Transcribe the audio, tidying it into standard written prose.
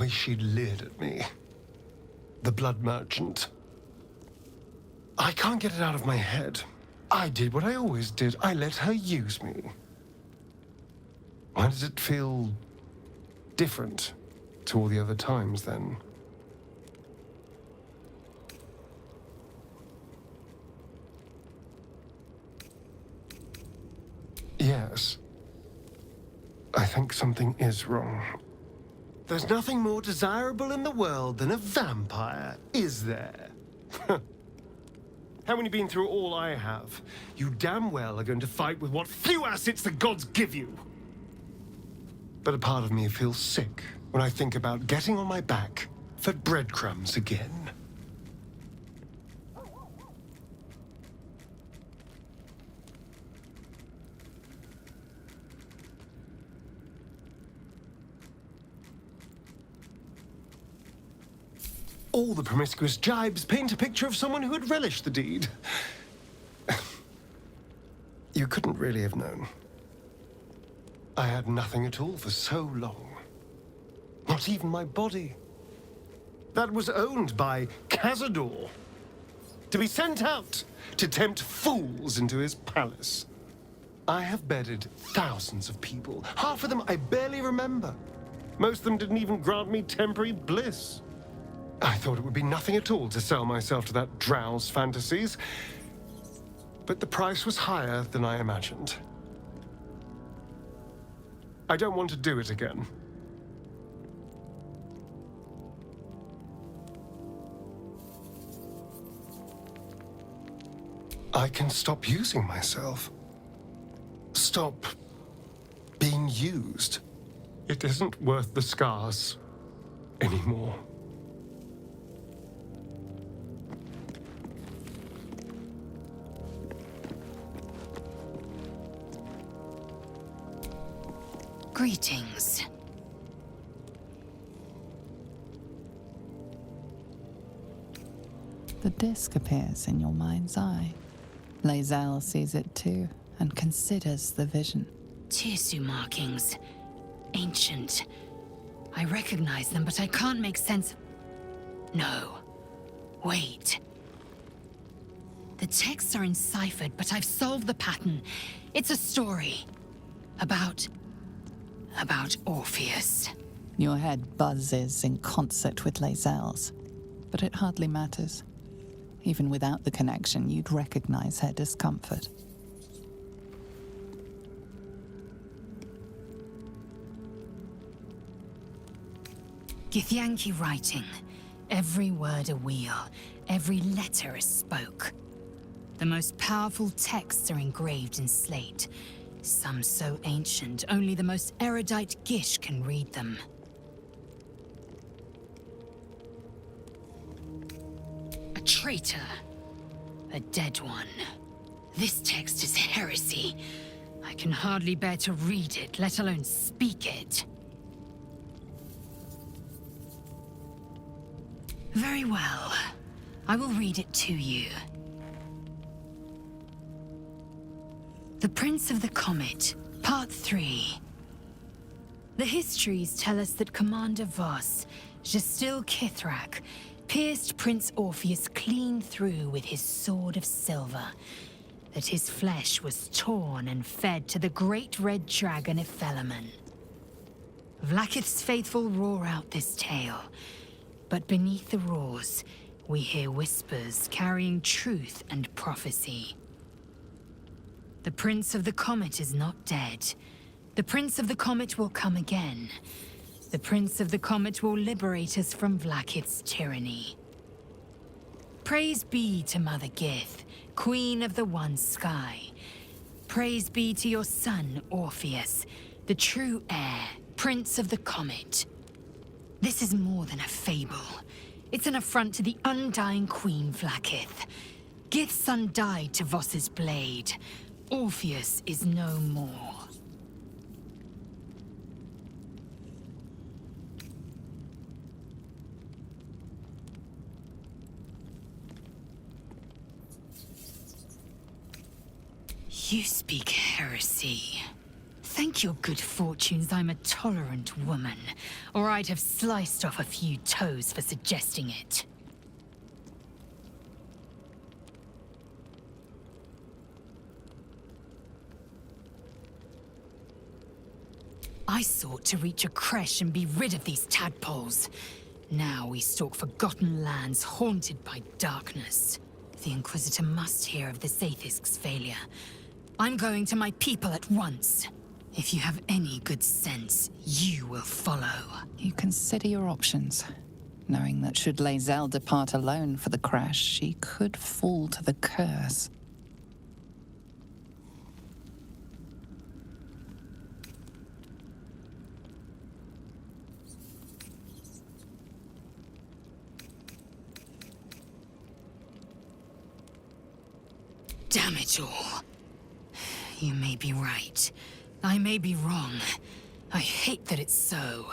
way she leered at me. The blood merchant. I can't get it out of my head. I did what I always did. I let her use me. Why does it feel different to all the other times, then? Yes. I think something is wrong. There's nothing more desirable in the world than a vampire, is there? Haven't you been through all I have? You damn well are going to fight with what few assets the gods give you. But a part of me feels sick when I think about getting on my back for breadcrumbs again. All the promiscuous jibes paint a picture of someone who had relished the deed. You couldn't really have known. I had nothing at all for so long. Not even my body. That was owned by Cazador. To be sent out to tempt fools into his palace. I have bedded thousands of people. Half of them I barely remember. Most of them didn't even grant me temporary bliss. I thought it would be nothing at all to sell myself to that drow's fantasies. But the price was higher than I imagined. I don't want to do it again. I can stop using myself. Stop being used. It isn't worth the scars anymore. Greetings. The disc appears in your mind's eye. Lae'zel sees it too, and considers the vision. Tissue markings. Ancient. I recognize them, but I can't make sense. No. Wait. The texts are enciphered, but I've solved the pattern. It's a story. About Orpheus. Your head buzzes in concert with Lae'zel's, but it hardly matters. Even without the connection, you'd recognize her discomfort. Githyanki writing. Every word a wheel, every letter a spoke. The most powerful texts are engraved in slate. Some so ancient, only the most erudite Gish can read them. A traitor. A dead one. This text is heresy. I can hardly bear to read it, let alone speak it. Very well. I will read it to you. The Prince of the Comet, Part 3. The histories tell us that Commander Voss, Gestil Kithrak, pierced Prince Orpheus clean through with his sword of silver, that his flesh was torn and fed to the great red dragon Ephelemon. Vlaakith's faithful roar out this tale, but beneath the roars, we hear whispers carrying truth and prophecy. The Prince of the Comet is not dead. The Prince of the Comet will come again. The Prince of the Comet will liberate us from Vlaakith's tyranny. Praise be to Mother Gith, Queen of the One Sky. Praise be to your son, Orpheus, the true heir, Prince of the Comet. This is more than a fable. It's an affront to the undying Queen Vlaakith. Gith's son died to Voss's blade. Orpheus is no more. You speak heresy. Thank your good fortunes I'm a tolerant woman, or I'd have sliced off a few toes for suggesting it. I sought to reach a creche and be rid of these tadpoles. Now we stalk forgotten lands haunted by darkness. The Inquisitor must hear of the Zaithisk's failure. I'm going to my people at once. If you have any good sense, you will follow. You consider your options, knowing that should Lae'zel depart alone for the crash, she could fall to the curse. Damn it all. You may be right. I may be wrong. I hate that it's so.